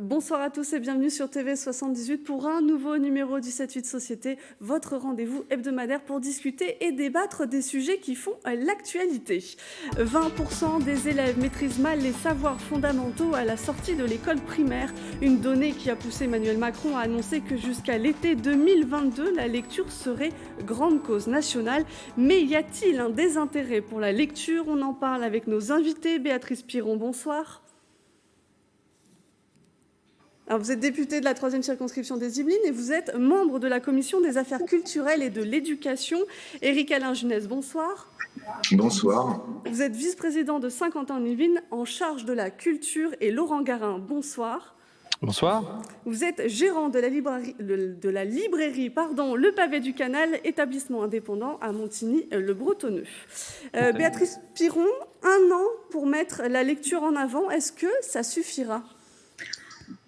Bonsoir à tous et bienvenue sur TV 78 pour un nouveau numéro du 7-8 Société, votre rendez-vous hebdomadaire pour discuter et débattre des sujets qui font l'actualité. 20% des élèves maîtrisent mal les savoirs fondamentaux à la sortie de l'école primaire, une donnée qui a poussé Emmanuel Macron à annoncer que jusqu'à l'été 2022, la lecture serait grande cause nationale. Mais y a-t-il un désintérêt pour la lecture? On en parle avec nos invités. Béatrice Piron, bonsoir. Alors, vous êtes député de la 3e circonscription des Yvelines et vous êtes membre de la commission des affaires culturelles et de l'éducation. Éric-Alain Junès, bonsoir. Bonsoir. Vous êtes vice-président de Saint-Quentin-en-Yvelines en charge de la culture et Laurent Garin, bonsoir. Bonsoir. Vous êtes gérant de la librairie Le Pavé du Canal, établissement indépendant à Montigny-le-Bretonneux. Béatrice Piron, 1 an pour mettre la lecture en avant, est-ce que ça suffira ?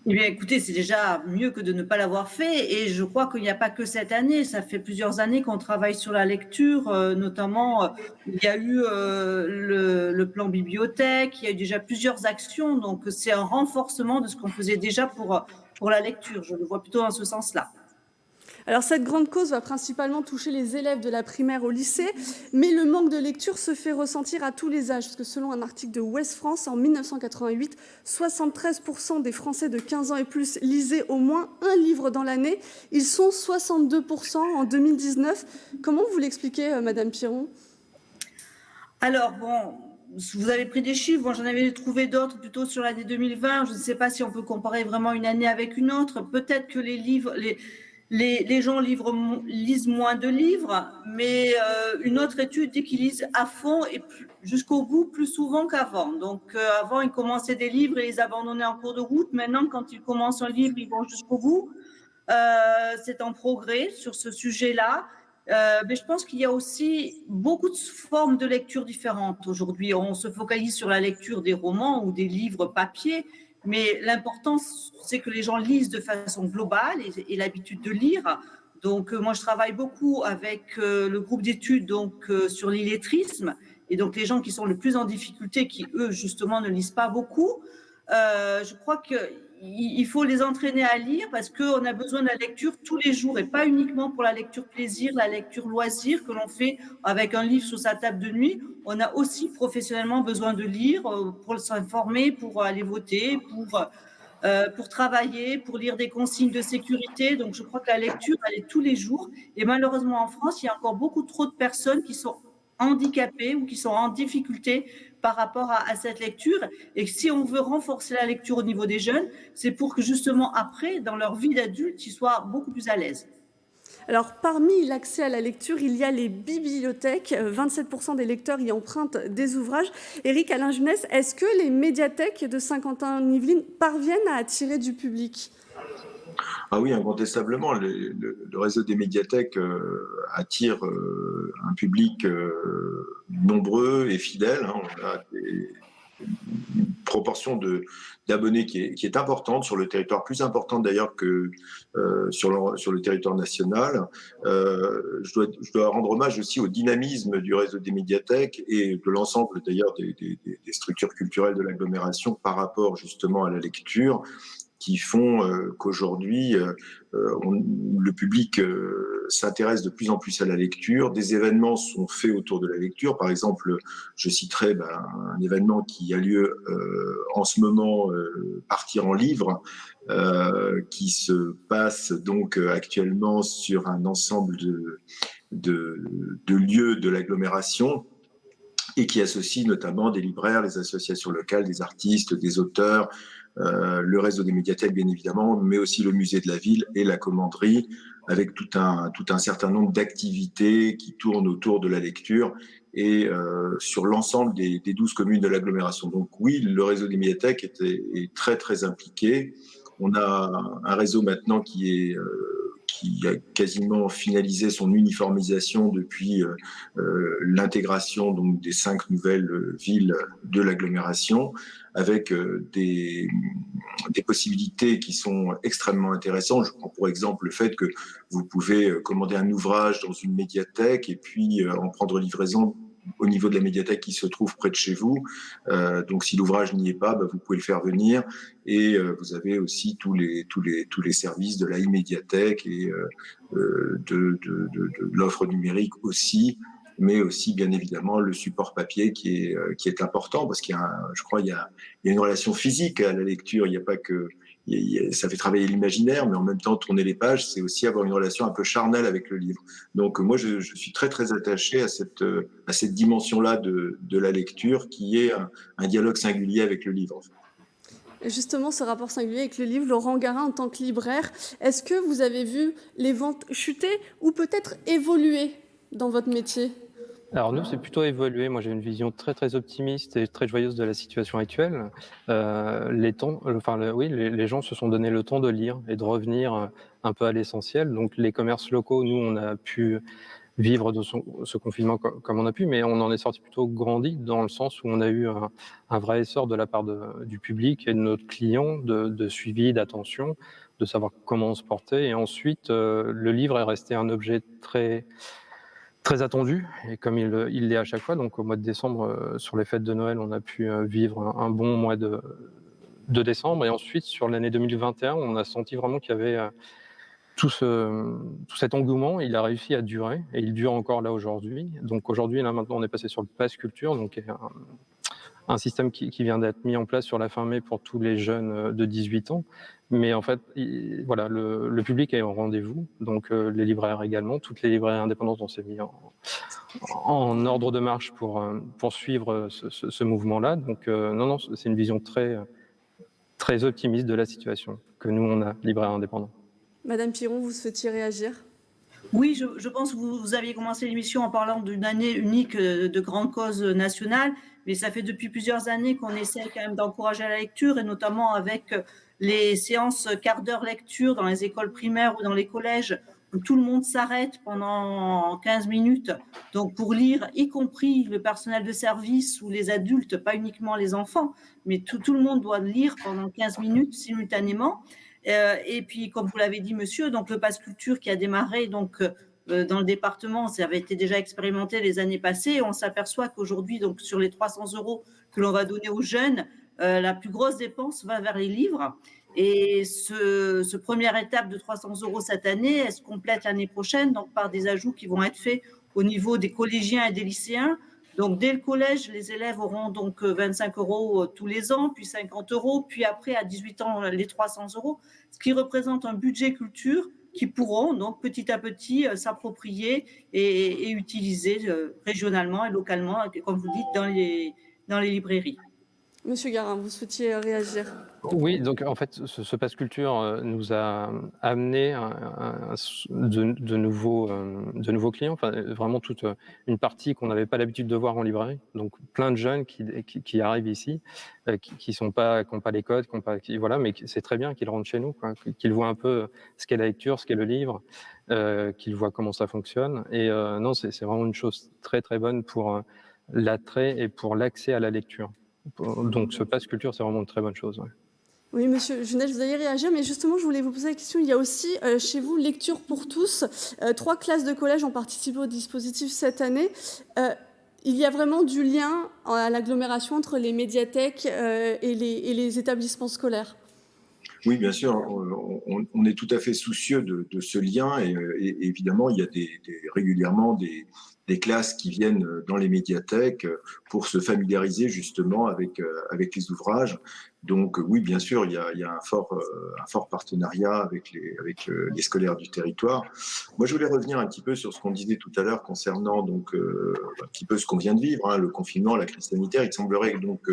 Eh bien, écoutez, c'est déjà mieux que de ne pas l'avoir fait. Et je crois qu'il n'y a pas que cette année. Ça fait plusieurs années qu'on travaille sur la lecture, notamment, il y a eu le plan bibliothèque, il y a eu déjà plusieurs actions. Donc, c'est un renforcement de ce qu'on faisait déjà pour la lecture. Je le vois plutôt dans ce sens-là. Alors, cette grande cause va principalement toucher les élèves de la primaire au lycée, mais le manque de lecture se fait ressentir à tous les âges, parce que selon un article de Ouest France, en 1988, 73% des Français de 15 ans et plus lisaient au moins un livre dans l'année. Ils sont 62% en 2019. Comment vous l'expliquez, Madame Piron ? Alors, bon, vous avez pris des chiffres. Moi, j'en avais trouvé d'autres plutôt sur l'année 2020. Je ne sais pas si on peut comparer vraiment une année avec une autre. Peut-être que les gens lisent moins de livres, mais une autre étude dit qu'ils lisent à fond et jusqu'au bout plus souvent qu'avant. Donc, avant, ils commençaient des livres et les abandonnaient en cours de route. Maintenant, quand ils commencent un livre, ils vont jusqu'au bout. C'est en progrès sur ce sujet-là. Mais je pense qu'il y a aussi beaucoup de formes de lecture différentes. Aujourd'hui, on se focalise sur la lecture des romans ou des livres papier, mais l'important, c'est que les gens lisent de façon globale et l'habitude de lire. Donc, moi, je travaille beaucoup avec le groupe d'études sur l'illettrisme, et donc les gens qui sont le plus en difficulté, qui, eux, justement, ne lisent pas beaucoup. Je crois qu'il faut les entraîner à lire parce qu'on a besoin de la lecture tous les jours et pas uniquement pour la lecture plaisir, la lecture loisir que l'on fait avec un livre sur sa table de nuit. On a aussi professionnellement besoin de lire pour s'informer, pour aller voter, pour travailler, pour lire des consignes de sécurité. Donc, je crois que la lecture, elle est tous les jours. Et malheureusement, en France, il y a encore beaucoup trop de personnes qui sont handicapées ou qui sont en difficulté par rapport à cette lecture. Et si on veut renforcer la lecture au niveau des jeunes, c'est pour que justement après, dans leur vie d'adulte, ils soient beaucoup plus à l'aise. Alors, parmi l'accès à la lecture, il y a les bibliothèques. 27% des lecteurs y empruntent des ouvrages. Éric-Alain Junès, est-ce que les médiathèques de Saint-Quentin-en-Yvelines parviennent à attirer du public ? Ah oui, incontestablement, le réseau des médiathèques attire un public nombreux et fidèle. On a une proportion d'abonnés qui est importante sur le territoire, plus importante d'ailleurs que sur le territoire national. Je dois rendre hommage aussi au dynamisme du réseau des médiathèques et de l'ensemble d'ailleurs des structures culturelles de l'agglomération par rapport justement à la lecture, qui font qu'aujourd'hui, le public s'intéresse de plus en plus à la lecture. Des événements sont faits autour de la lecture. Par exemple, je citerai un événement qui a lieu en ce moment, Partir en livre, qui se passe donc actuellement sur un ensemble de lieux de l'agglomération, et qui associe notamment des libraires, des associations locales, des artistes, des auteurs, le réseau des médiathèques bien évidemment, mais aussi le musée de la ville et la commanderie, avec tout un certain nombre d'activités qui tournent autour de la lecture et sur l'ensemble des 12 communes de l'agglomération. Donc oui, le réseau des médiathèques est très très impliqué. On a un réseau maintenant qui a quasiment finalisé son uniformisation depuis l'intégration donc des 5 nouvelles villes de l'agglomération, avec des possibilités qui sont extrêmement intéressantes. Je prends pour exemple le fait que vous pouvez commander un ouvrage dans une médiathèque et puis en prendre livraison au niveau de la médiathèque qui se trouve près de chez vous. Donc si l'ouvrage n'y est pas, vous pouvez le faire venir. Et vous avez aussi tous les services de la e-médiathèque et de l'offre numérique aussi, mais aussi bien évidemment le support papier qui est important, parce je crois qu'il y a une relation physique à la lecture. Il n'y a pas que ça fait travailler l'imaginaire, mais en même temps tourner les pages, c'est aussi avoir une relation un peu charnelle avec le livre. Donc moi je suis très très attaché à cette dimension-là de la lecture, qui est un dialogue singulier avec le livre. Justement, ce rapport singulier avec le livre, Laurent Garin, en tant que libraire, est-ce que vous avez vu les ventes chuter ou peut-être évoluer dans votre métier ? Alors nous, c'est plutôt évolué. Moi, j'ai une vision très très optimiste et très joyeuse de la situation actuelle. Les gens se sont donné le temps de lire et de revenir un peu à l'essentiel. Donc les commerces locaux, nous, on a pu vivre de ce confinement comme on a pu, mais on en est sorti plutôt grandi, dans le sens où on a eu un vrai essor de la part du public et de notre client, de suivi, d'attention, de savoir comment on se portait. Et ensuite, le livre est resté un objet très très attendu, et comme il l'est à chaque fois. Donc au mois de décembre, sur les fêtes de Noël, on a pu vivre un bon mois de décembre. Et ensuite, sur l'année 2021, on a senti vraiment qu'il y avait tout cet engouement. Il a réussi à durer, et il dure encore là aujourd'hui. Donc aujourd'hui, là maintenant, on est passé sur le Pass Culture, donc un système qui vient d'être mis en place sur la fin mai pour tous les jeunes de 18 ans. Mais en fait, voilà, le public est au rendez-vous, donc les libraires également. Toutes les librairies indépendantes, on s'est mis en ordre de marche pour suivre ce mouvement-là. Donc non, c'est une vision très, très optimiste de la situation que nous, on a, libraires indépendants. Madame Piron, vous souhaitiez réagir ? Oui, je pense que vous aviez commencé l'émission en parlant d'une année unique de grandes causes nationales, mais ça fait depuis plusieurs années qu'on essaie quand même d'encourager la lecture, et notamment avec les séances quart d'heure lecture dans les écoles primaires ou dans les collèges, où tout le monde s'arrête pendant 15 minutes, donc pour lire, y compris le personnel de service ou les adultes, pas uniquement les enfants, mais tout le monde doit lire pendant 15 minutes simultanément. Et puis, comme vous l'avez dit, monsieur, donc le Pass Culture qui a démarré donc dans le département, ça avait été déjà expérimenté les années passées. On s'aperçoit qu'aujourd'hui, donc sur les 300 € que l'on va donner aux jeunes, la plus grosse dépense va vers les livres. Et ce première étape de 300 € cette année, elle se complète l'année prochaine, donc par des ajouts qui vont être faits au niveau des collégiens et des lycéens. Donc, dès le collège, les élèves auront donc 25 € tous les ans, puis 50 €, puis après, à 18 ans, les 300 €, ce qui représente un budget culture qui pourront donc petit à petit s'approprier et utiliser régionalement et localement, comme vous dites, dans les librairies. Monsieur Garin, vous souhaitiez réagir ? Oui, donc en fait, ce Pass Culture nous a amené de nouveaux clients, enfin vraiment toute une partie qu'on n'avait pas l'habitude de voir en librairie. Donc plein de jeunes qui arrivent ici, qui n'ont pas les codes, voilà, mais c'est très bien qu'ils rentrent chez nous, quoi, qu'ils voient un peu ce qu'est la lecture, ce qu'est le livre, qu'ils voient comment ça fonctionne. Et non, c'est vraiment une chose très très bonne pour l'attrait et pour l'accès à la lecture. Donc ce Pass Culture, c'est vraiment une très bonne chose. Ouais. Oui, monsieur Junel, vous allez réagir, mais justement, je voulais vous poser la question. Il y a aussi chez vous Lecture pour tous. 3 classes de collège ont participé au dispositif cette année. Il y a vraiment du lien à l'agglomération entre les médiathèques et les établissements scolaires. Oui, bien sûr, on est tout à fait soucieux de ce lien, et évidemment, il y a régulièrement des classes qui viennent dans les médiathèques pour se familiariser justement avec les ouvrages. Donc oui, bien sûr, il y a un fort partenariat avec les scolaires du territoire. Moi, je voulais revenir un petit peu sur ce qu'on disait tout à l'heure concernant donc un petit peu ce qu'on vient de vivre, hein, le confinement, la crise sanitaire. Il semblerait que donc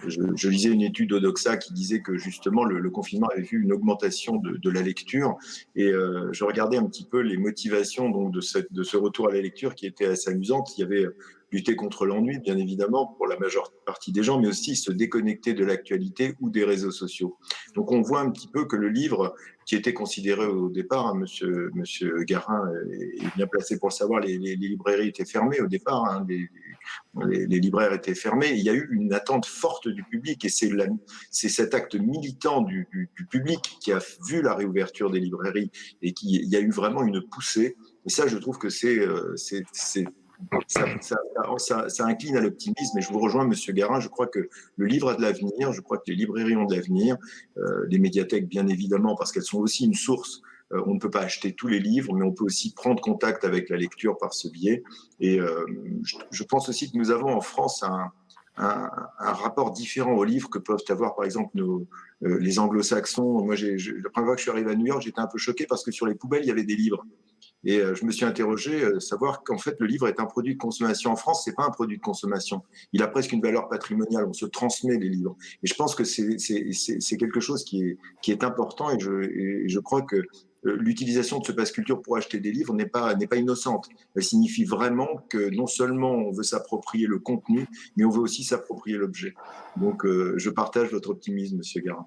je lisais une étude Odoxa qui disait que justement le confinement avait vu une augmentation de la lecture, et je regardais un petit peu les motivations donc de ce retour à la lecture, qui était assez amusante. Il y avait lutter contre l'ennui, bien évidemment, pour la majeure partie des gens, mais aussi se déconnecter de l'actualité ou des réseaux sociaux. Donc on voit un petit peu que le livre, qui était considéré au départ, hein, monsieur Garin est bien placé pour le savoir, les librairies étaient fermées au départ, hein, les libraires étaient fermés. Il y a eu une attente forte du public, et c'est cet acte militant du public qui a vu la réouverture des librairies, et il y a eu vraiment une poussée. Et ça, je trouve que c'est ça incline à l'optimisme. Et je vous rejoins, Monsieur Garin. Je crois que le livre a de l'avenir. Je crois que les librairies ont de l'avenir. Les médiathèques, bien évidemment, parce qu'elles sont aussi une source. On ne peut pas acheter tous les livres, mais on peut aussi prendre contact avec la lecture par ce biais. Et je pense aussi que nous avons en France un rapport différent aux livres que peuvent avoir, par exemple, les anglo-saxons. Moi, la première fois que je suis arrivé à New York, j'étais un peu choqué parce que sur les poubelles, il y avait des livres. Et je me suis interrogé, savoir qu'en fait, le livre est un produit de consommation. En France, c'est pas un produit de consommation. Il a presque une valeur patrimoniale. On se transmet les livres. Et je pense que c'est quelque chose qui est important. Et je crois que l'utilisation de ce passe culture pour acheter des livres n'est pas innocente. Elle signifie vraiment que non seulement on veut s'approprier le contenu, mais on veut aussi s'approprier l'objet. Donc, je partage votre optimisme, Monsieur Garin.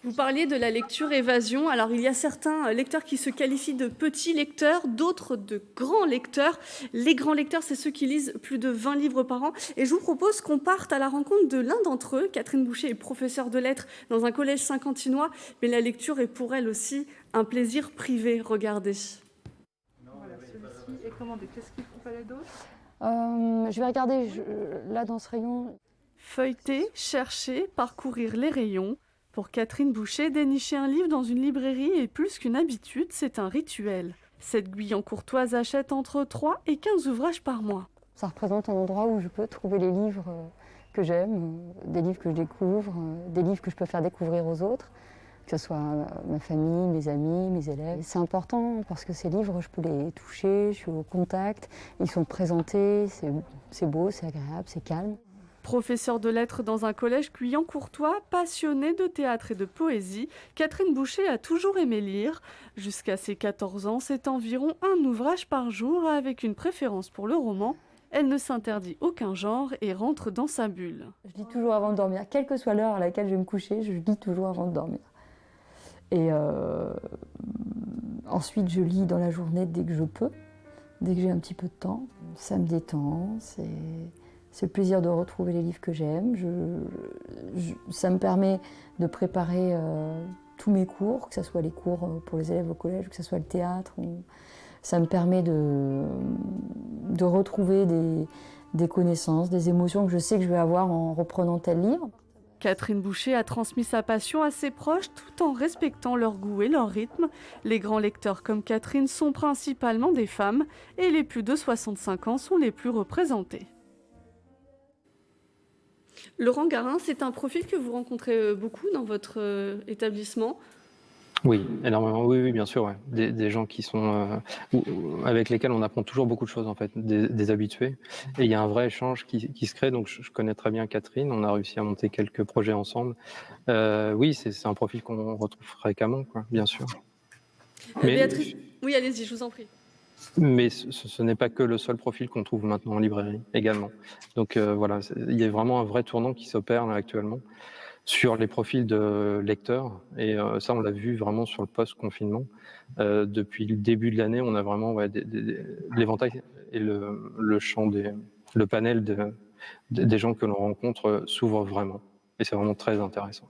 Vous parliez de la lecture évasion. Alors, il y a certains lecteurs qui se qualifient de petits lecteurs, d'autres de grands lecteurs. Les grands lecteurs, c'est ceux qui lisent plus de 20 livres par an. Et je vous propose qu'on parte à la rencontre de l'un d'entre eux. Catherine Boucher est professeure de lettres dans un collège saint-quentinois, mais la lecture est pour elle aussi un plaisir privé. Regardez. Voilà, celui-ci est commandé. Qu'est-ce qu'il fallait d'autre ? Je vais regarder là dans ce rayon. Feuilleter, chercher, parcourir les rayons. Pour Catherine Boucher, dénicher un livre dans une librairie est plus qu'une habitude, c'est un rituel. Cette Guyancourtoise achète entre 3 et 15 ouvrages par mois. Ça représente un endroit où je peux trouver les livres que j'aime, des livres que je découvre, des livres que je peux faire découvrir aux autres, que ce soit ma famille, mes amis, mes élèves. C'est important parce que ces livres, je peux les toucher, je suis au contact, ils sont présentés, c'est beau, c'est agréable, c'est calme. Professeure de lettres dans un collège guyancourtois, passionnée de théâtre et de poésie, Catherine Boucher a toujours aimé lire. Jusqu'à ses 14 ans, c'est environ un ouvrage par jour avec une préférence pour le roman. Elle ne s'interdit aucun genre et rentre dans sa bulle. Je lis toujours avant de dormir, quelle que soit l'heure à laquelle je vais me coucher, je lis toujours avant de dormir. Et ensuite, je lis dans la journée dès que je peux, dès que j'ai un petit peu de temps. Ça me détend, c'est le plaisir de retrouver les livres que j'aime. Ça me permet de préparer tous mes cours, que ce soit les cours pour les élèves au collège, que ce soit le théâtre. Ça me permet de retrouver des connaissances, des émotions que je sais que je vais avoir en reprenant tel livre. Catherine Boucher a transmis sa passion à ses proches tout en respectant leur goût et leur rythme. Les grands lecteurs comme Catherine sont principalement des femmes et les plus de 65 ans sont les plus représentés. Laurent Garin, c'est un profil que vous rencontrez beaucoup dans votre établissement ? Oui, énormément. Oui, bien sûr. Ouais. Des gens qui sont avec lesquels on apprend toujours beaucoup de choses en fait, des habitués. Et il y a un vrai échange qui se crée. Donc je connais très bien Catherine. On a réussi à monter quelques projets ensemble. Oui, c'est un profil qu'on retrouve fréquemment, quoi, bien sûr. Béatrice, oui, allez-y, je vous en prie. Mais ce n'est pas que le seul profil qu'on trouve maintenant en librairie également. Donc voilà, il y a vraiment un vrai tournant qui s'opère là actuellement sur les profils de lecteurs. Et ça, on l'a vu vraiment sur le post-confinement. Depuis le début de l'année, on a vraiment l'éventail et le champ, le panel des gens que l'on rencontre s'ouvre vraiment. Et c'est vraiment très intéressant.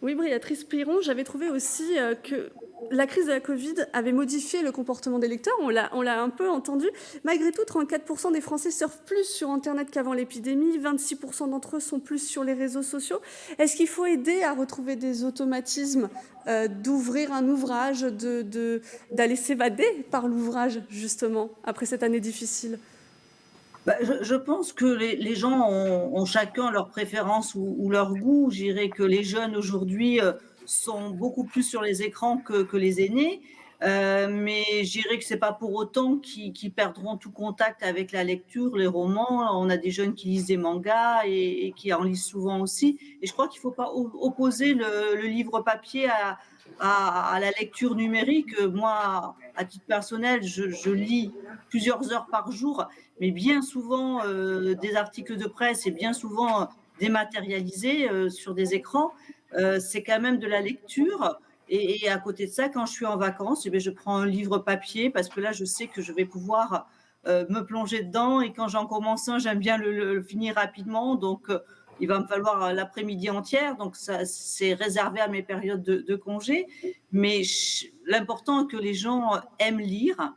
Oui, Béatrice Piron, j'avais trouvé aussi que la crise de la Covid avait modifié le comportement des lecteurs. On l'a un peu entendu. Malgré tout, 34% des Français surfent plus sur Internet qu'avant l'épidémie. 26% d'entre eux sont plus sur les réseaux sociaux. Est-ce qu'il faut aider à retrouver des automatismes, d'ouvrir un ouvrage, d'aller s'évader par l'ouvrage, justement, après cette année difficile ? Je pense que les gens ont chacun leurs préférences ou leur goût. Je dirais que les jeunes aujourd'hui sont beaucoup plus sur les écrans que les aînés. Mais je dirais que ce n'est pas pour autant qu'ils perdront tout contact avec la lecture, les romans. On a des jeunes qui lisent des mangas et qui en lisent souvent aussi. Et je crois qu'il ne faut pas opposer le livre papier à la lecture numérique. Moi, à titre personnel, je lis plusieurs heures par jour, mais bien souvent des articles de presse et bien souvent dématérialisés sur des écrans. C'est quand même de la lecture. Et à côté de ça, quand je suis en vacances, eh bien, je prends un livre papier parce que là, je sais que je vais pouvoir me plonger dedans. Et quand j'en commence un, j'aime bien le finir rapidement. Donc, il va me falloir l'après-midi entière. Donc, ça, c'est réservé à mes périodes de congé. Mais l'important est que les gens aiment lire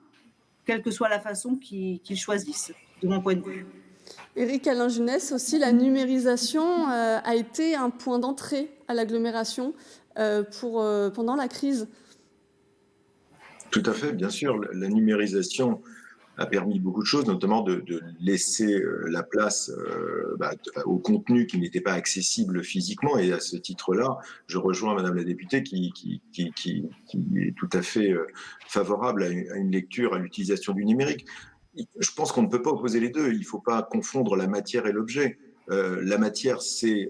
quelle que soit la façon qu'ils choisissent, de mon point de vue. Éric Alain Junès aussi, la numérisation a été un point d'entrée à l'agglomération pendant la crise. Tout à fait, bien sûr. La numérisation a permis beaucoup de choses, notamment de laisser la place au contenu qui n'était pas accessible physiquement. Et à ce titre-là, je rejoins Madame la députée qui est tout à fait favorable à une lecture, à l'utilisation du numérique. Je pense qu'on ne peut pas opposer les deux. Il ne faut pas confondre la matière et l'objet. La matière, c'est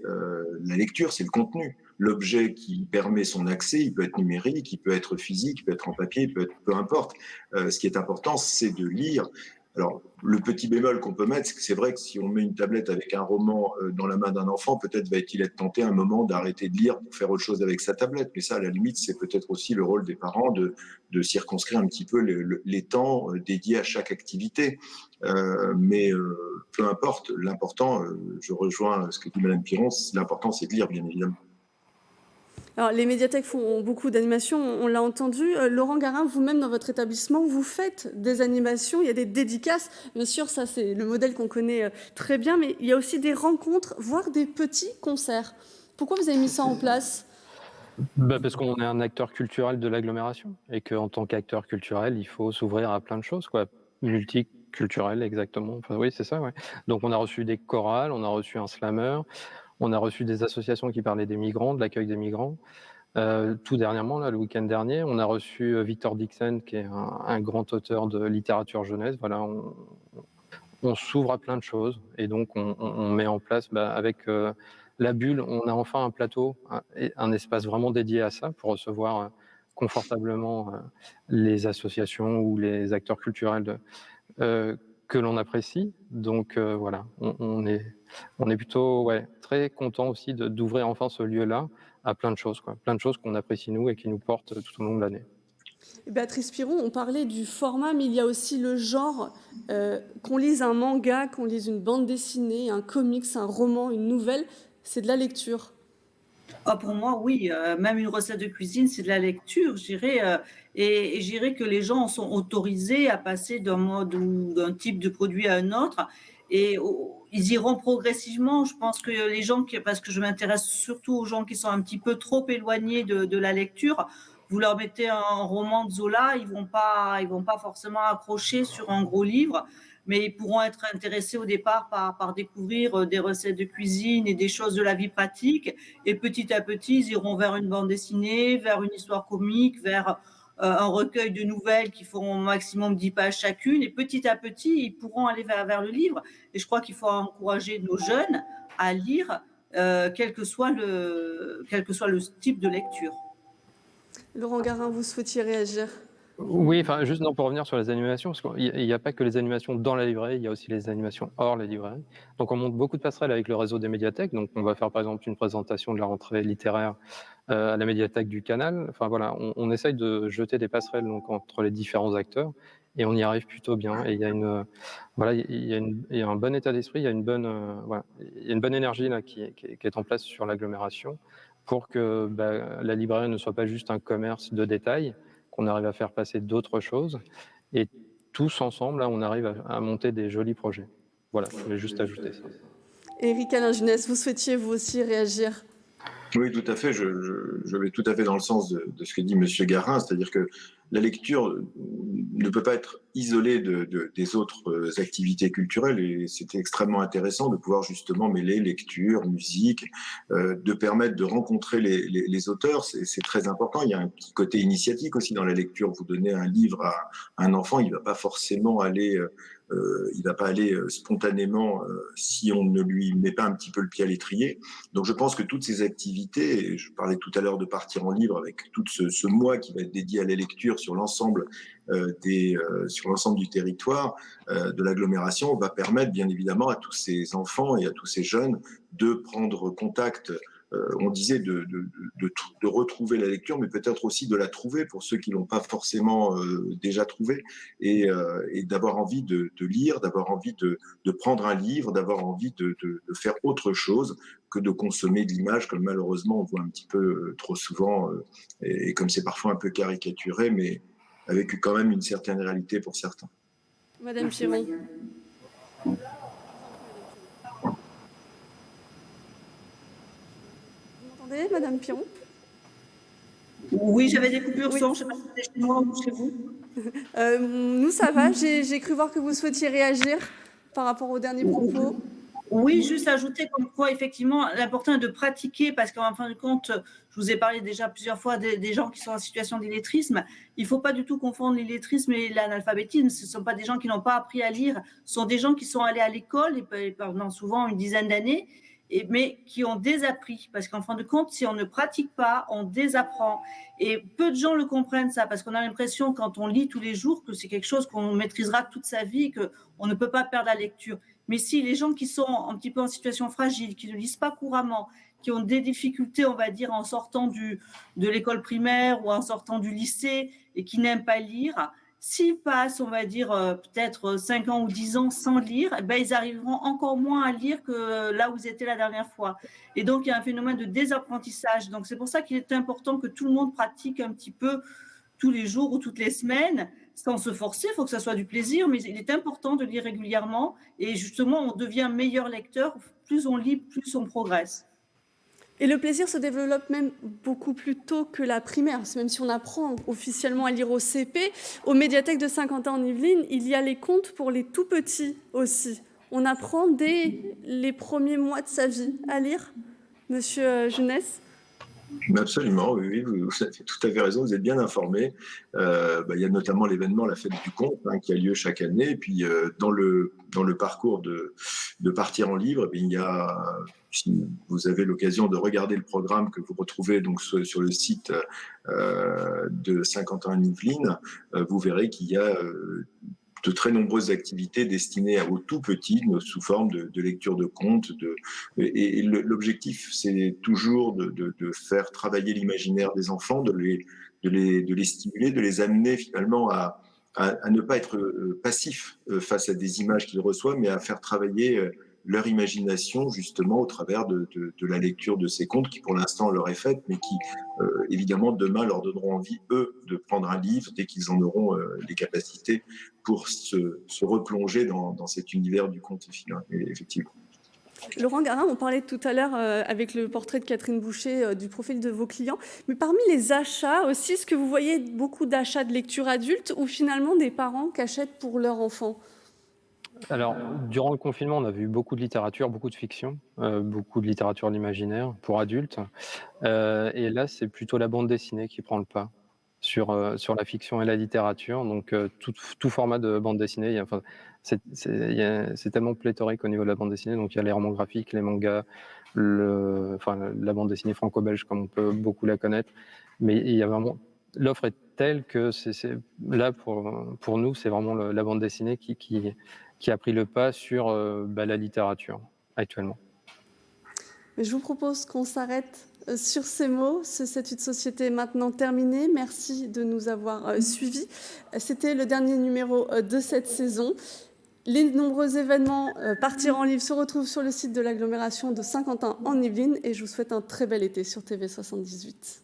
la lecture, c'est le contenu. L'objet qui permet son accès, il peut être numérique, il peut être physique, il peut être en papier, peu importe. Ce qui est important, c'est de lire. Alors, le petit bémol qu'on peut mettre, c'est que c'est vrai que si on met une tablette avec un roman dans la main d'un enfant, peut-être va-t-il être tenté à un moment d'arrêter de lire pour faire autre chose avec sa tablette. Mais ça, à la limite, c'est peut-être aussi le rôle des parents de circonscrire un petit peu les temps dédiés à chaque activité. Mais peu importe, l'important, je rejoins ce que dit Madame Piron, l'important c'est de lire, bien évidemment. Alors, les médiathèques font beaucoup d'animations, on l'a entendu. Laurent Garin, vous-même, dans votre établissement, vous faites des animations, il y a des dédicaces. Bien sûr, ça, c'est le modèle qu'on connaît très bien, mais il y a aussi des rencontres, voire des petits concerts. Pourquoi vous avez mis ça en place ? Parce qu'on est un acteur culturel de l'agglomération et qu'en tant qu'acteur culturel, il faut s'ouvrir à plein de choses, quoi. Multiculturel, exactement. Enfin, oui, c'est ça, ouais. Donc, on a reçu des chorales, on a reçu un slammer, on a reçu des associations qui parlaient des migrants, de l'accueil des migrants. Tout dernièrement, là, le week-end dernier, on a reçu Victor Dixon, qui est un grand auteur de littérature jeunesse. Voilà, on s'ouvre à plein de choses et donc on met en place, avec la bulle, on a enfin un plateau, un espace vraiment dédié à ça pour recevoir confortablement les associations ou les acteurs culturels que l'on apprécie. Donc voilà, on est plutôt très content aussi d'ouvrir enfin ce lieu-là à plein de choses, quoi. Plein de choses qu'on apprécie nous et qui nous portent tout au long de l'année. Béatrice Piron, on parlait du format, mais il y a aussi le genre, qu'on lise un manga, qu'on lise une bande dessinée, un comics, un roman, une nouvelle, c'est de la lecture. Ah, pour moi, oui, même une recette de cuisine, c'est de la lecture, je dirais, et je dirais que les gens sont autorisés à passer d'un mode ou d'un type de produit à un autre et ils iront progressivement. Je pense que les gens parce que je m'intéresse surtout aux gens qui sont un petit peu trop éloignés de la lecture, vous leur mettez un roman de Zola, ils vont pas forcément accrocher sur un gros livre, mais ils pourront être intéressés au départ par découvrir des recettes de cuisine et des choses de la vie pratique. Et petit à petit, ils iront vers une bande dessinée, vers une histoire comique, vers un recueil de nouvelles qui feront au maximum 10 pages chacune. Et petit à petit, ils pourront aller vers le livre. Et je crois qu'il faut encourager nos jeunes à lire, quel que soit le type de lecture. Laurent Garin, vous souhaitiez réagir ? Oui, enfin, juste pour revenir sur les animations, parce qu'il n'y a pas que les animations dans la librairie, il y a aussi les animations hors la librairie. Donc, on monte beaucoup de passerelles avec le réseau des médiathèques. Donc, on va faire par exemple une présentation de la rentrée littéraire à la médiathèque du Canal. Enfin, voilà, on essaye de jeter des passerelles donc, entre les différents acteurs et on y arrive plutôt bien. Et il y a il y a un bon état d'esprit, il y a une bonne, il y a une bonne énergie là, qui est en place sur l'agglomération pour que la librairie ne soit pas juste un commerce de détail, qu'on arrive à faire passer d'autres choses. Et tous ensemble, là, on arrive à monter des jolis projets. Voilà, je voulais juste ajouter ça. Éric Alain Junès, vous souhaitiez vous aussi réagir ? Oui, tout à fait. Je vais tout à fait dans le sens de ce que dit Monsieur Garin, c'est-à-dire que la lecture ne peut pas être isolée des autres activités culturelles et c'était extrêmement intéressant de pouvoir justement mêler lecture, musique, de permettre de rencontrer les auteurs. C'est très important. Il y a un petit côté initiatique aussi dans la lecture. Vous donnez un livre à un enfant, il ne va pas forcément aller... il va pas aller spontanément si on ne lui met pas un petit peu le pied à l'étrier. Donc je pense que toutes ces activités, et je parlais tout à l'heure de partir en livre avec tout ce mois qui va être dédié à la lecture sur l'ensemble du territoire de l'agglomération, va permettre bien évidemment à tous ces enfants et à tous ces jeunes de prendre contact. On disait de retrouver la lecture, mais peut-être aussi de la trouver pour ceux qui l'ont pas forcément déjà trouvée, et d'avoir envie de lire, d'avoir envie de prendre un livre, d'avoir envie de faire autre chose que de consommer de l'image, comme malheureusement on voit un petit peu trop souvent, et comme c'est parfois un peu caricaturé, mais avec quand même une certaine réalité pour certains. Madame Merci, Piron. Maïa. Vous m'entendez, Madame Piron? Oui, j'avais des coupures Oui. son, je ne sais pas si c'était chez moi ou chez vous. Nous, ça va. J'ai cru voir que vous souhaitiez réagir par rapport aux derniers propos. Oui, juste ajouter comme quoi, effectivement, l'important est de pratiquer, parce qu'en fin de compte, je vous ai parlé déjà plusieurs fois des gens qui sont en situation d'illettrisme. Il ne faut pas du tout confondre l'illettrisme et l'analphabétisme. Ce ne sont pas des gens qui n'ont pas appris à lire, ce sont des gens qui sont allés à l'école pendant souvent une dizaine d'années, mais qui ont désappris. Parce qu'en fin de compte, si on ne pratique pas, on désapprend. Et peu de gens le comprennent, ça, parce qu'on a l'impression, quand on lit tous les jours, que c'est quelque chose qu'on maîtrisera toute sa vie, qu'on ne peut pas perdre la lecture. Mais si les gens qui sont un petit peu en situation fragile, qui ne lisent pas couramment, qui ont des difficultés, on va dire, en sortant de l'école primaire ou en sortant du lycée et qui n'aiment pas lire, s'ils passent, on va dire, peut-être 5 ans ou 10 ans sans lire, eh ben, ils arriveront encore moins à lire que là où ils étaient la dernière fois. Et donc, il y a un phénomène de désapprentissage. Donc, c'est pour ça qu'il est important que tout le monde pratique un petit peu tous les jours ou toutes les semaines, sans se forcer, il faut que ça soit du plaisir, mais il est important de lire régulièrement et justement, on devient meilleur lecteur, plus on lit, plus on progresse. Et le plaisir se développe même beaucoup plus tôt que la primaire. Même si on apprend officiellement à lire au CP, aux médiathèques de Saint-Quentin en Yvelines, il y a les contes pour les tout petits aussi. On apprend dès les premiers mois de sa vie à lire. Monsieur Jeunesse? Absolument, oui, vous avez tout à fait raison, vous êtes bien informé. Il y a notamment l'événement La Fête du Conte qui a lieu chaque année. Et puis dans le parcours de Partir en livre, il y a, si vous avez l'occasion de regarder le programme que vous retrouvez donc sur le site de Saint-Quentin-en-Yvelines, vous verrez qu'il y a de très nombreuses activités destinées aux tout petits sous forme de lecture de contes. Et l'objectif, c'est toujours de faire travailler l'imaginaire des enfants, de les stimuler, de les amener finalement à ne pas être passifs face à des images qu'ils reçoivent, mais à faire travailler leur imagination justement au travers de la lecture de ces contes qui pour l'instant leur est faite, mais qui évidemment demain leur donneront envie, eux, de prendre un livre dès qu'ils en auront les capacités pour se replonger dans cet univers du conte, effectivement. Laurent Garin, on parlait tout à l'heure avec le portrait de Catherine Boucher du profil de vos clients, mais parmi les achats aussi, est-ce que vous voyez beaucoup d'achats de lecture adulte ou finalement des parents qui achètent pour leurs enfants? Alors, durant le confinement, on a vu beaucoup de littérature, beaucoup de fiction, beaucoup de littérature de l'imaginaire pour adultes. Et là, c'est plutôt la bande dessinée qui prend le pas sur la fiction et la littérature. Donc, tout format de bande dessinée, c'est tellement pléthorique au niveau de la bande dessinée. Donc, il y a les romans graphiques, les mangas, la bande dessinée franco-belge, comme on peut beaucoup la connaître. Mais il y a vraiment... L'offre est telle que là, pour nous, c'est vraiment la bande dessinée qui a pris le pas sur la littérature actuellement. Je vous propose qu'on s'arrête sur ces mots. C'est une société maintenant terminée. Merci de nous avoir suivis. C'était le dernier numéro de cette saison. Les nombreux événements Partir en livre se retrouvent sur le site de l'agglomération de Saint-Quentin en Yvelines et je vous souhaite un très bel été sur TV78.